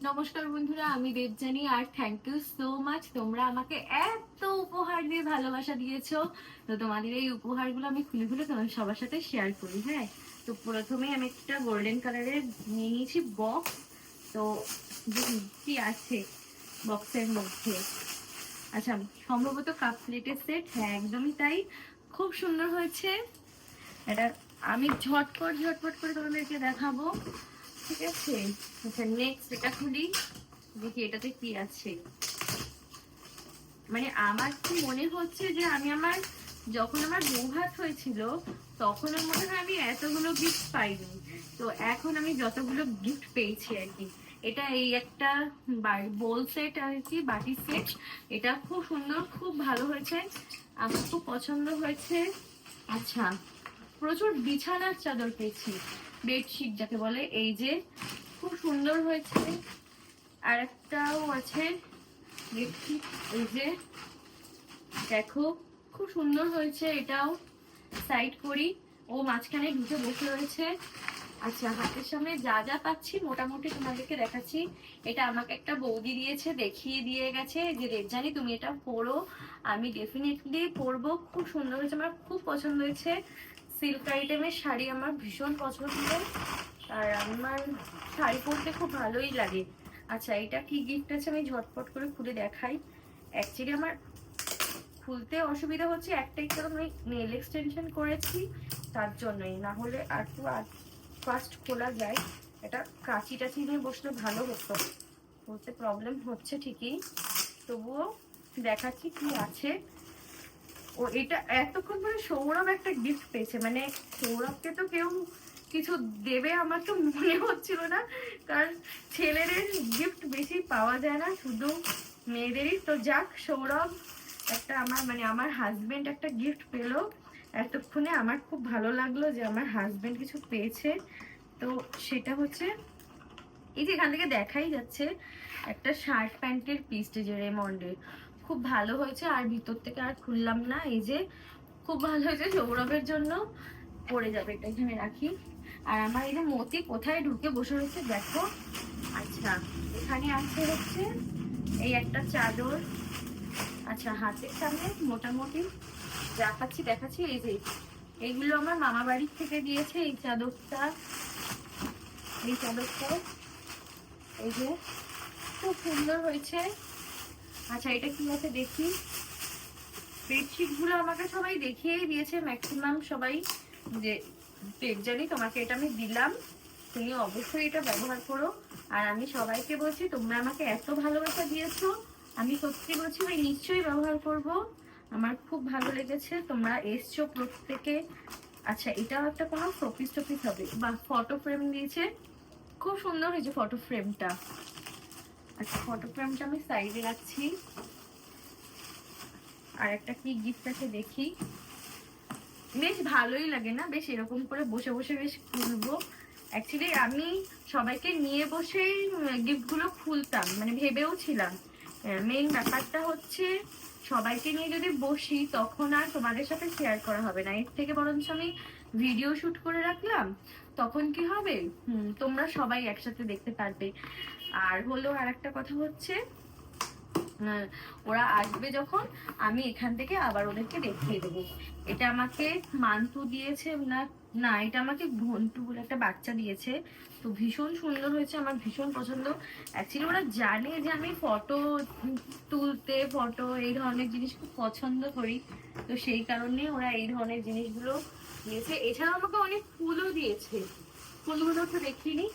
নমস্কার বন্ধুরা, আমি দেবজানী আর থ্যাংক ইউ সো মাচ। তোমরা আমাকে এত উপহার দিয়ে ভালোবাসা দিয়েছো। তো তোমাদের এই উপহারগুলো আমি খুলে খুলে তোমার সবার সাথে শেয়ার করি। হ্যাঁ, তো প্রথমে আমি একটা গোল্ডেন কালারের নিয়ে নিয়েছি বক্স। তো দেখুন কি আছে বক্সের মধ্যে। আচ্ছা, সম্ভবত কাপ প্লেটের সেট। হ্যাঁ, একদমই তাই। খুব সুন্দর হয়েছে এটা। আমি ঝটপট ঝটপট করে তোমাদেরকে দেখাবো, ঠিক আছে? আচ্ছা, নেক্সট এটা খুলি, দেখি এটাতে কি আছে। মানে আমার কি মনে হচ্ছে যে আমি যখন আমার বৌভাত হয়েছিল তখনের মনে হয় আমি এতগুলো গিফট পাইনি। তো এখন আমি যতগুলো গিফট পেয়েছি আর কি। এটা এই একটা বোল সেট আর কি, বাটি সেট। এটা খুব সুন্দর, খুব ভালো হয়েছে, আমার খুব পছন্দ হয়েছে। আচ্ছা, প্রচুর বিছানার চাদর পেয়েছি, বেডশিট যাকে বলে, এই যে খুব সুন্দর হয়েছে। আর একটাও আছে বেডশিট, এই যে দেখো খুব সুন্দর হয়েছে, এটাও সাইড করি। ও মাঝখানে ঢুকে বসে রয়েছে। আচ্ছা, হাতের সামনে যা যা পাচ্ছি মোটামুটি তোমাদেরকে দেখাচ্ছি। এটা আমাকে একটা বৌদি দিয়েছে, দেখিয়ে দিয়ে গেছে যে রেবজানি তুমি এটা পরো। আমি ডেফিনেটলি পরবো। খুব সুন্দর হয়েছে, আমার খুব পছন্দ হয়েছে। সিল্ক আইটেমের শাড়ি আমার ভীষণ পছন্দ, আর আমার শাড়ি পরতে খুব ভালোই লাগে। আচ্ছা, এটা কি গিফট আছে আমি ঝটপট করে খুলে দেখাই। অ্যাকচুয়ালি আমার খুলতে অসুবিধা হচ্ছে একটাই কারণ, আমি নেল এক্সটেনশন করেছি তার জন্যই, না হলে আর একটু ফাস্ট খোলা যায়। এটা কাঁচি টাচি নিয়ে বসলে ভালো হতো, বলতে প্রবলেম হচ্ছে ঠিকই, তবুও দেখাচ্ছি কি আছে। ও এটা এতক্ষণ পরে সৌরভ একটা গিফট পেয়েছে, মানে সৌরভকে তো কেউ কিছু দেবে আমার তো মনে হচ্ছিল না, কারণ ছেলেদের গিফট বেশি পাওয়া যায় না, শুধু মেয়েদেরই। তো যাক, সৌরভ একটা আমার হাজবেন্ড একটা গিফট পেলো এতক্ষণে। আমার খুব ভালো লাগলো যে আমার হাজবেন্ড কিছু পেয়েছে। তো সেটা হচ্ছে এই যে এখান থেকে দেখাই যাচ্ছে একটা শার্ট প্যান্টের পিস, যে রেমন্ডের, খুব ভালো হয়েছে। আর ভিতর থেকে আর খুললাম না, এই যে খুব ভালো হয়েছে, সৌরভের জন্য পড়ে যাবে। এটা এখানে রাখি। আর আমার এই যে মতি কোথায় ঢুকে বসে রয়েছে দেখো। আচ্ছা, এখানে আছে হচ্ছে এই একটা চাদর। আচ্ছা, হাতের সামনে মোটামুটি যা পাচ্ছি দেখাচ্ছি। এই যে এইগুলো আমার মামা বাড়ির থেকে দিয়েছে, এই চাদরটা, এই চাদরটা, এই যে খুব সুন্দর হয়েছে। আচ্ছা, এটা কি আছে দেখি। বেডশিট গুলো আমাকে সবাই দেখিয়েই দিয়েছে, ম্যাক্সিমাম সবাই, যে দেবজানি তোমাকে এটা আমি দিলাম, তুমি অবশ্যই এটা ব্যবহার করো। আর আমি সবাইকে বলছি তোমরা আমাকে এত ভালোবাসা দিয়েছো, আমি সত্যি বলছি ভাই নিশ্চয়ই ব্যবহার করব। আমার খুব ভালো লেগেছে, তোমরা এসছো প্রত্যেকে। আচ্ছা, এটাও একটা কোনো শোপিস টোপিস হবে, বা ফটো ফ্রেম দিয়েছে, খুব সুন্দর হয়েছে ফটো ফ্রেমটা। আচ্ছা, ফটো ফ্রেমটা আমি সাইডে রাখছি। আর একটা কি গিফট আছে দেখি। বেশ ভালোই লাগে না, বেশ এরকম করে বসে বসে বেশ খুলবো। অ্যাকচুয়ালি আমি সবাইকে নিয়ে বসেই গিফটগুলো খুলতাম, মানে ভেবেও ছিলাম। মেইন ব্যাপারটা হচ্ছে সবাইকে নিয়ে যদি বসি তখন আর তোমাদের সাথে শেয়ার করা হবে না, এর থেকে বরঞ্চ আমি ভিডিও শুট করে রাখলাম, তখন কি হবে, তোমরা সবাই একসাথে দেখতে পারবে। আর হলো আর একটা কথা হচ্ছে, ওরা আসবে যখন আমি এখান থেকে আবার ওদেরকে দেখিয়ে দেবো। এটা আমাকে মান্তু দিয়েছে না, না এটা আমাকে ঘন্টু বলে একটা বাচ্চা দিয়েছে। তো ভীষণ সুন্দর হয়েছে, আমার ভীষণ পছন্দ। অ্যাকচুয়ালি ওরা জানে যে আমি ফটো তুলতে, ফটো এই ধরনের জিনিস খুব পছন্দ করি, তো সেই কারণে ওরা এই ধরনের জিনিসগুলো দিয়েছে। এছাড়াও আমাকে অনেক ফুলও দিয়েছে, ফুলগুলো তো দেখিনি।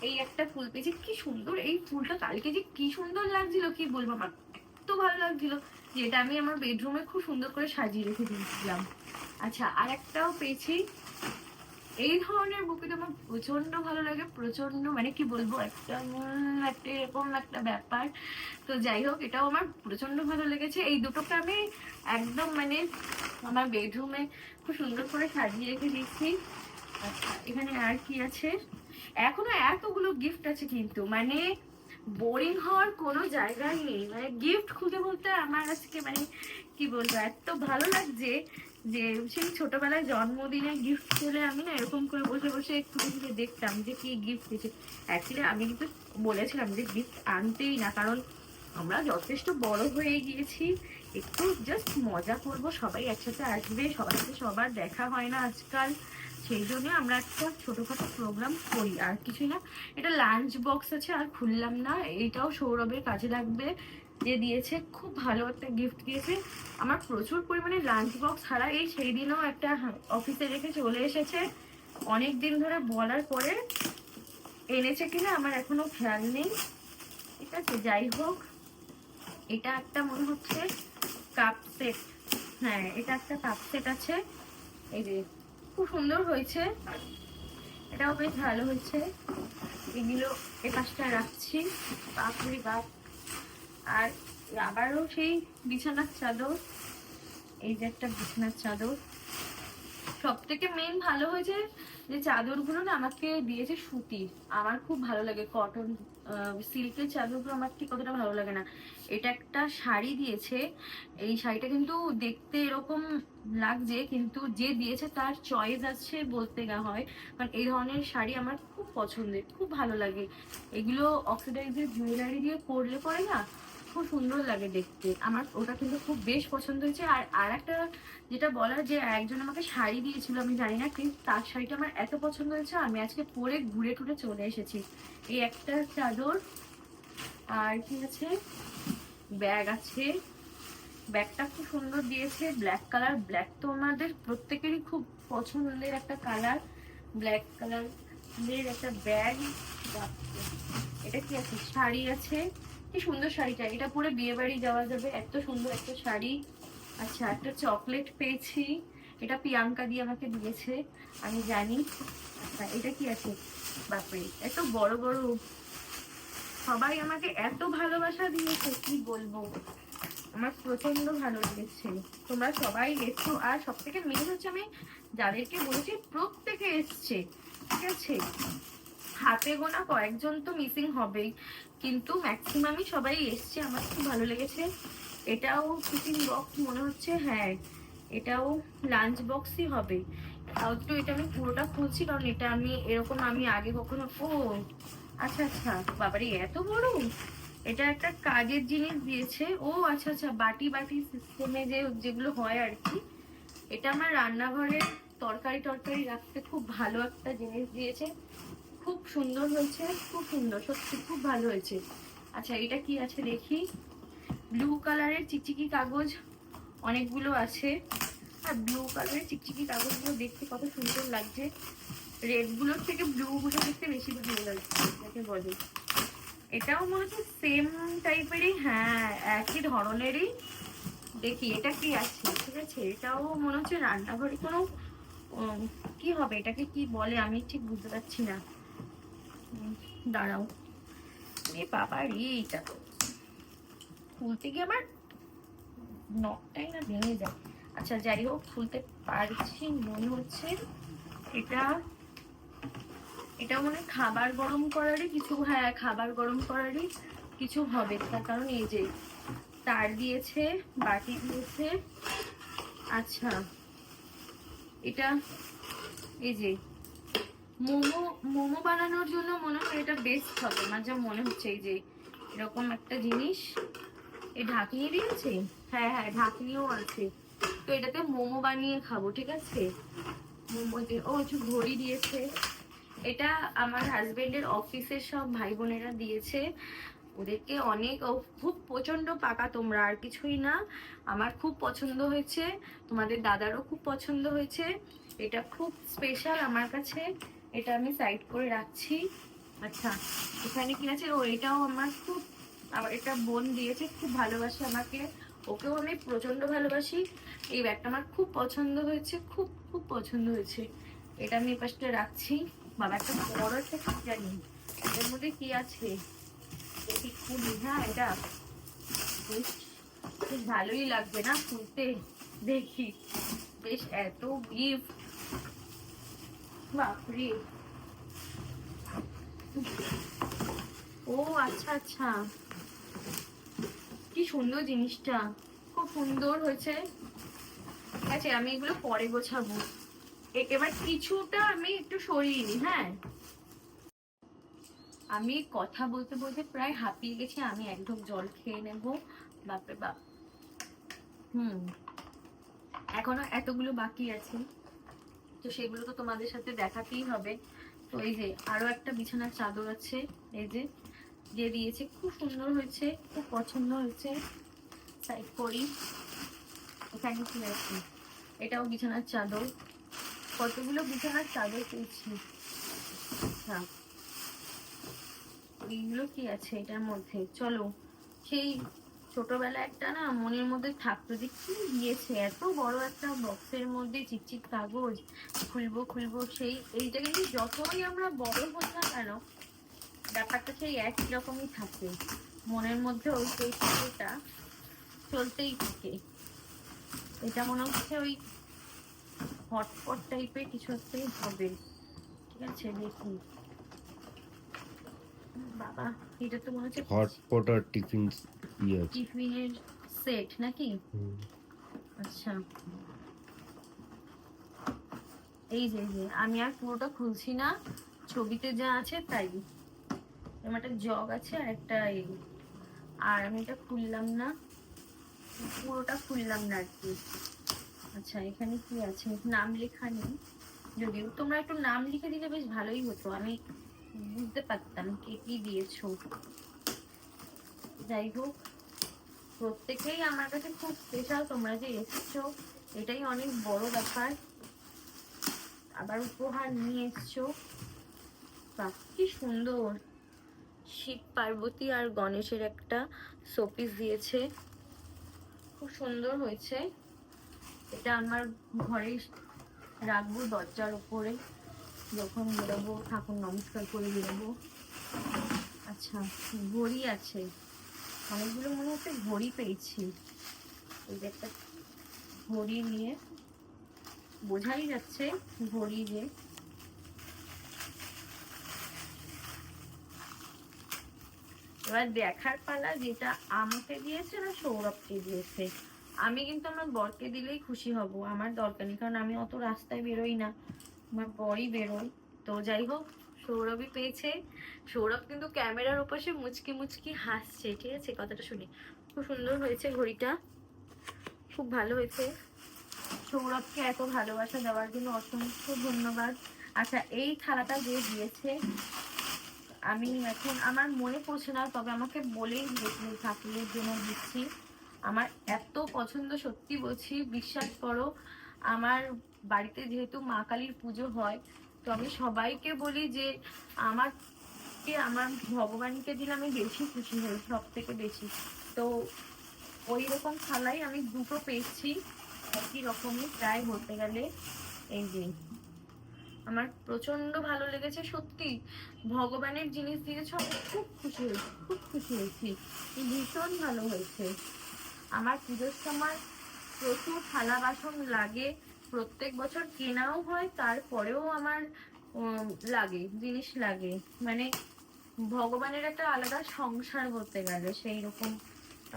এই একটা ফুল পেয়েছি, কি সুন্দর এই ফুলটা, কালকে যে কি সুন্দর লাগছিল কি বলবো, আমার এত ভালো লাগছিল, যেটা আমি আমার বেডরুমে খুব সুন্দর করে সাজিয়ে রেখে দিয়েছিলাম। আচ্ছা, আর একটাও পেয়েছি, এই ধরনের বুকে তো আমার প্রচন্ড ভালো লাগে, প্রচন্ড, মানে কি বলবো, একটা একটা এরকম একটা ব্যাপার। তো যাই হোক, এটাও আমার প্রচন্ড ভালো লেগেছে। এই দুটোকে আমি একদম মানে আমার বেডরুমে খুব সুন্দর করে সাজিয়ে রেখে দিচ্ছি। আচ্ছা, এখানে আর কি আছে, এখনো এতগুলো গিফট আছে, কিন্তু মানে বোরিং হওয়ার কোনো জায়গায় নেই। মানে গিফট খুঁজে বলতে আমার আজকে মানে কি বলবো, এত ভালো লাগছে যে সেই ছোটবেলায় জন্মদিনে গিফট পেলে আমি না এরকম করে বসে বসে একটু দেখতাম যে কি গিফট দিয়েছে। অ্যাকচুয়ালি আমি কিন্তু বলেছিলাম যে গিফট আনতেই না, কারণ আমরা যথেষ্ট বড় হয়ে গিয়েছি, একটু জাস্ট মজা করব, সবাই একসাথে আসবে, সবার সাথে সবার দেখা হয় না আজকাল, সেই জন্য আমরা একটা ছোটখাটো প্রোগ্রাম করি, আর কিছুই না। এটা লাঞ্চ বক্স আছে, আর খুললাম না, এইটাও সৌরভের কাজে লাগবে, যে দিয়েছে, খুব ভালো একটা গিফট দিয়েছে। আমার প্রচুর পরিমাণে লাঞ্চ বক্স হারা, এই সেই দিনও একটা অফিসে রেখে চলে এসেছে, অনেক দিন ধরে বলার পরে এনেছে কিনা আমার এখনো খেয়াল নেই, ঠিক আছে। যাই হোক, এটা একটা মনে হচ্ছে কাপ সেট, হ্যাঁ এটা একটা কাপ সেট আছে, এই যে খুব সুন্দর হয়েছে, এটাও বেশ ভালো হয়েছে। এগুলো এ পাশটা রাখছি, বাপরে বাপ। আর আবারও সেই বিছানার চাদর, এই যে একটা বিছানার চাদর, সব থেকে মেন ভালো হয়েছে যে চাদরগুলো না আমাকে দিয়েছে সুতির, আমার খুব ভালো লাগে কটন, সিল্কের চাদরগুলো আমার ঠিক কতটা ভালো লাগে না। এটা একটা শাড়ি দিয়েছে, এই শাড়িটা কিন্তু দেখতে এরকম লাগছে, কিন্তু যে দিয়েছে তার চয়েস আছে বলতে গা হয়, কারণ এই ধরনের শাড়ি আমার খুব পছন্দের, খুব ভালো লাগে। এগুলো অক্সিডাইজের জুয়েলারি দিয়ে পরলে পরে না খুব সুন্দর লাগে দেখতে, আমার ওটা কিন্তু খুব বেশ পছন্দ হয়েছে। আর একটা যেটা বলার, যে একজন আমাকে শাড়ি দিয়েছিল, আমি জানি না, কিন্তু তার শাড়িটা আমার এত পছন্দ হয়েছে, আমি আজকে পরে ঘুরে টুরে চলে এসেছি। এই একটা চাদর, আর কি আছে, ব্যাগ আছে, ব্যাগটা খুব সুন্দর দিয়েছে, ব্ল্যাক কালার, ব্ল্যাক তো আমাদের প্রত্যেকেরই খুব পছন্দের একটা কালার, ব্ল্যাক কালারের একটা ব্যাগ। এটা কি আছে, শাড়ি আছে, কি সুন্দর শাড়িটা, এটা পরে বিয়ে বাড়ি যাওয়া যাবে, এত সুন্দর একটা শাড়ি। আচ্ছা, একটা চকলেট পেয়েছি, এটা প্রিয়াঙ্কা দিয়ে আমাকে দিয়েছে, আমি জানি। আচ্ছা, এটা কি আছে, বাপরে এত বড় বড়, সবাই আমাকে এত ভালোবাসা দিয়েছে কি বলবো, আমার প্রচন্ড ভালো লেগেছে, তোমরা সবাই এসছো, আর সব থেকে মেন হচ্ছে আমি যাদেরকে বলেছি প্রত্যেকে এসছে, ঠিক আছে। হাতে গোনা কয়েকজন তো মিসিং হবেই, কিন্তু ম্যাক্সিমামই সবাই এসছে, আমার খুব ভালো লেগেছে। এটাও টিফিন বক্স মনে হচ্ছে, হ্যাঁ এটাও লাঞ্চ বক্সই হবে। তাও তো এটা আমি পুরোটা খুলছি, কারণ এটা আমি এরকম আমি আগে কখনো, ও আচ্ছা আচ্ছা, বাবারে এত বড়, এটা একটা কাজের জিনিস দিয়েছে, ও আচ্ছা আচ্ছা, বাটি বাটি সিস্টেমে যে যেগুলো হয় আর কি, এটা আমার রান্নাঘরে তরকারি টরকারি রাখতে খুব ভালো একটা জিনিস দিয়েছে, খুব সুন্দর হয়েছে, খুব সুন্দর, সত্যি খুব ভালো হয়েছে। আচ্ছা, এটা কি আছে দেখি, ব্লু কালারের চিকচিকি কাগজ অনেকগুলো আছে, আর ব্লু কালারের চিকচিকি কাগজগুলো দেখতে কত সুন্দর লাগছে, রেড গুলোর থেকে ব্লু গুলো দেখতে বেশি ভালো লাগছে, এটাকে বলে। এটাও মনে হচ্ছে সেম টাইপেরই, হ্যাঁ একই ধরনেরই। দেখি এটা কি আছে, ঠিক আছে, এটাও মনে হচ্ছে রান্নাঘরে কোনো কি হবে, এটাকে কি বলে আমি ঠিক বুঝতে পারছি না, দাঁড়াও, এ বাবা রে, এটা তো খুলতে গিয়ে আমার নখটাই না ভেঙে যায়। আচ্ছা যাই হোক, খুলতে পারছি মনে হচ্ছে, এটা এটা মনে হয় খাবার গরম করারই কিছু, হ্যাঁ খাবার গরম করারই কিছু হবে, তার কারণ এই যে তার দিয়েছে, বাটি দিয়েছে। আচ্ছা, এটা এই যে মোমো মোমো বানানোর জন্য মনে হয় এটা বেস্ট হবে, আমার যা মনে হচ্ছে। এই যে এরকম একটা জিনিস, এই ঢাকনি দিয়েছে, হ্যাঁ হ্যাঁ ঢাকনিও আছে, তো এটাতে মোমো বানিয়ে খাবো, ঠিক আছে। মোমো ও একটু ঘড়ি দিয়েছে, এটা আমার হাজবেন্ডের অফিসের সব ভাই বোনেরা দিয়েছে, ওদেরকে অনেক, খুব প্রচন্ড পাকা তোমরা, আর কিছুই না, আমার খুব পছন্দ হয়েছে, তোমাদের দাদারও খুব পছন্দ হয়েছে, এটা খুব স্পেশাল আমার কাছে, এটা আমি সাইড করে রাখছি। আচ্ছা, এখানে কি আছে, ও এটাও আমার খুব, আবার এটা বোন দিয়েছে, খুব ভালোবাসে আমাকে, ওকেও আমি প্রচন্ড ভালোবাসি। এই ব্যাগটা আমার খুব পছন্দ হয়েছে, খুব খুব পছন্দ হয়েছে, এটা আমি পাশে রাখছি। বাবা, একটা বড় একটা জানি এর মধ্যে কি আছে দেখি, খুলি, হ্যাঁ এটা বেশ খুব ভালোই লাগবে না খুলতে, দেখি বেশ এত গিফট, বাপরে। ও আচ্ছা আচ্ছা, কি সুন্দর জিনিসটা, খুব সুন্দর হয়েছে, আছে, আমি এগুলো পরে গোছাবো। এবার কিছুটা আমি একটু সরিয়ে নিই। হ্যাঁ, আমি কথা বলতে বলতে প্রায় হাঁপিয়ে গেছি, আমি এক ঢোক জল খেয়ে নেবো। বাপরে বাপ। এখনো এতগুলো বাকি আছে, তো সেগুলো তো তোমাদের সাথে দেখাতেই হবে। তো এই যে আরো একটা বিছানার চাদর আছে, এই যে দিয়ে দিয়েছে, খুব সুন্দর হয়েছে, খুব পছন্দ হয়েছে। সাইড করি, এখানে কি আছে, এটাও বিছানার চাদর। কতগুলো বিছানার চাদর পেয়েছি। হ্যাঁ, এইগুলো কি আছে এটার মধ্যে? চলো, সেই ছোটবেলা একটা না মনের মধ্যে থাকতো যে কি দিয়েছে এত বড় একটা বক্সের মধ্যে চিকচিক কাগজ, খুলবো খুলবো। সেই এইটা কিন্তু যতই আমরা বড় হই না কেন, ব্যাপারটা সেই একই রকমই থাকে মনের মধ্যে, ওই চৈতন্যটা চলতেই থাকে। এটা মনে হচ্ছে ওই হটপট টাইপের কিছু একটাই হবে। ঠিক আছে, দেখি। বাবা, এটা তো মনে হচ্ছে হটপট আর টিফিন টিফিনের সেট নাকি? আচ্ছা, এই যে আমি আর পুরোটা খুলছি না, ছবিতে যা আছে তাই। এরকম একটা জগ আছে আর একটা আর আমি এটা খুললাম না, পুরোটা খুললাম না আর কি। আচ্ছা, এখানে কি আছে? নাম লেখা নেই, যদিও তোমরা একটু নাম লিখে দিলে বেশ ভালোই হতো, আমি বুঝতে পারতাম কে কি দিয়েছো। যাই হোক, প্রত্যেকেই আমার কাছে খুব স্পেশাল, তোমরা যে এসেছো এটাই অনেক বড় ব্যাপার। আবার উপহার নিয়ে এসছো, বাহ কি সুন্দর। শিব পার্বতী আর গণেশের একটা শোপিস দিয়েছে, খুব সুন্দর হয়েছে। এটা আমার ঘরে রাখবো দরজার উপরে, যখন বেরোবো ঠাকুর নমস্কার করে বেরোবো। আচ্ছা, ঘড়ি আছে, অনেকগুলো মনে হচ্ছে ঘড়ি পেয়েছি। এই যে একটা ঘড়ি নিয়ে বোঝাই যাচ্ছে ঘড়ি যে। এবার দেখার পালা, যেটা আমাকে দিয়েছে না সৌরভকে দিয়েছে। আমি কিন্তু আমার বরকে দিলেই খুশি হব, আমার দরকার নেই, কারণ আমি অত রাস্তায় বেরোই না, আমার বরই বেরোয়। তো যাই হোক, সৌরভই পেয়েছে। সৌরভ কিন্তু ক্যামেরার ওপাশে মুচকি মুচকি হাসছে। ঠিক আছে, কথাটা শুনি। খুব সুন্দর হয়েছে ঘড়িটা, খুব ভালো হয়েছে। সৌরভকে এত ভালোবাসা দেওয়ার জন্য অসংখ্য ধন্যবাদ। আচ্ছা, এই থালাটা যে দিয়েছে, আমি এখন আমার মনে পড়ছে না, তবে আমাকে বলেই দিয়েছিল ঠাকুরের জন্য দিচ্ছি। আমার এত পছন্দ, সত্যি বলছি, বিশ্বাস করো। আমার বাড়িতে যেহেতু মা কালীর পুজো হয়, তো আমি সবাইকে বলি যে আমার ভগবানকে দিলে আমি বেশি খুশি হই, সব থেকে বেশি। তো ওই রকম থালাই আমি দুটো পেয়েছি, একই রকমই প্রায় বলতে গেলে। এই যে আমার প্রচন্ড ভালো লেগেছে, সত্যি ভগবানের জিনিস দিয়েছো, আমি খুব খুশি হয়েছি, খুব খুশি হয়েছি, ভীষণ ভালো হয়েছে। আমার পুজোর সময় প্রচুর থালা বাসন লাগে, প্রত্যেক বছর কেনাও হয়, তারপরেও আমার লাগে, জিনিস লাগে, মানে ভগবানের একটা আলাদা সংসার বলতে গেলে সেই রকম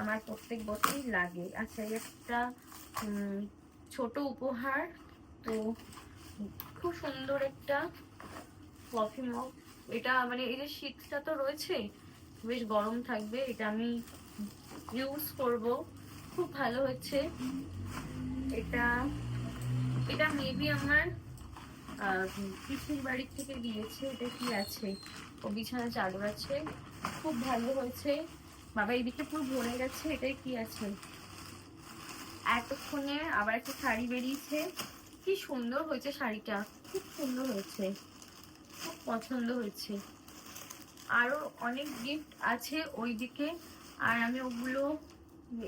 আমার প্রত্যেক বছরই লাগে। আচ্ছা, একটা ছোট উপহার, তো খুব সুন্দর একটা কফি মগ। এটা মানে এই যে শীতটা তো রয়েছে, বেশ গরম থাকবে, এটা আমি ইউজ করব, খুব ভালো হচ্ছে। এটা এটা মেবি আমার পিসির বাড়ির থেকে দিয়েছে। এটা কি আছে? ও বিছানা চাদর আছে, খুব ভালো হয়েছে। বাবা, এদিকে পুরো ভরে গেছে, এটাই কি আছে? এতক্ষণে আবার একটা শাড়ি বেরিয়েছে, কি সুন্দর হয়েছে শাড়িটা, খুব সুন্দর হয়েছে, খুব পছন্দ হয়েছে। আরো অনেক গিফট আছে ওইদিকে, আর আমি ওগুলো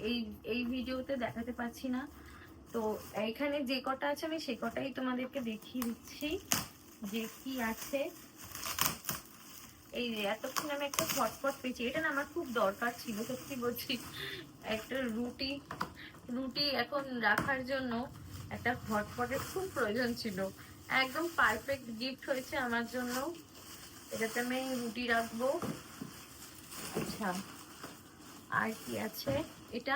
এই এই ভিডিওতে দেখাতে পারছি না। তো এইখানে যে কটা আছে আমি সে কটাই তোমাদেরকে দেখিয়ে দিচ্ছি যে কি আছে। এই যে এতক্ষণ আমি একটা ছটপট পেয়েছি, এটা না আমার খুব দরকার ছিল, সত্যি বলছি। একটা রুটি রুটি এখন রাখার জন্য একটা হটপটের খুব প্রয়োজন ছিল, একদম পারফেক্ট গিফট হয়েছে আমার জন্য। এটাতে আমি রুটি রাখবো। আচ্ছা, আর কি আছে? এটা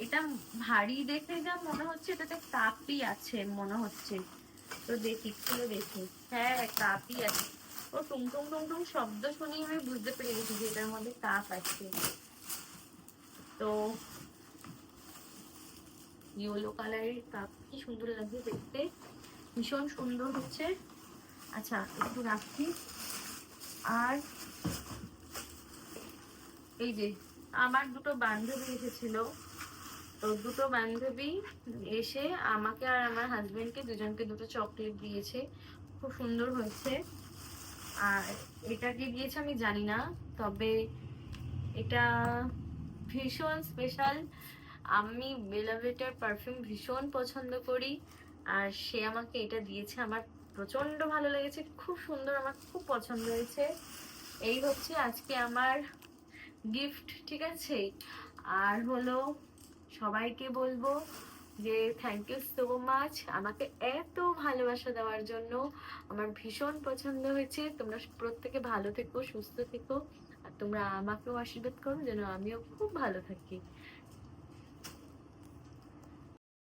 এটা ভারী দেখে যা মনে হচ্ছে, এটাতে কাপই আছে মনে হচ্ছে। তো দেখি, খুলে দেখি। হ্যাঁ, কাপই আছে। ও টুং টুং টুং টুং শব্দ শুনেই আমি বুঝতে পেরে গেছি যে এটার মধ্যে কাপ আছে। তো ইয়েলো কালারের কাপ, কি সুন্দর লাগছে দেখতে, ভীষণ সুন্দর হচ্ছে। আচ্ছা, একটু রাখি। আর এই যে আমার দুটো বান্ধবী এসেছিল, তো দুটো বান্ধবী এসে আমাকে আর আমার হাজবেন্ডকে দুজনকে দুটো চকলেট দিয়েছে, খুব সুন্দর হয়েছে। আর এটা কি দিয়েছে আমি জানি না, তবে এটা ভীষণ স্পেশাল। আমি বেলাভেটার পারফিউম ভীষণ পছন্দ করি, আর সে আমাকে এটা দিয়েছে। আমার প্রচন্ড ভালো লেগেছে, খুব সুন্দর, আমার খুব পছন্দ হয়েছে। এই হচ্ছে আজকে আমার গিফট, ঠিক আছে। আর হলো, সবাইকে বলবো যে থ্যাংক ইউ সো মাচ আমাকে এত ভালোবাসা দেওয়ার জন্য। আমার ভীষণ পছন্দ হয়েছে। তোমরা প্রত্যেকে ভালো থেকো, সুস্থ থেকো, আর তোমরা আমাকেও আশীর্বাদ করো যেন আমিও খুব ভালো থাকি।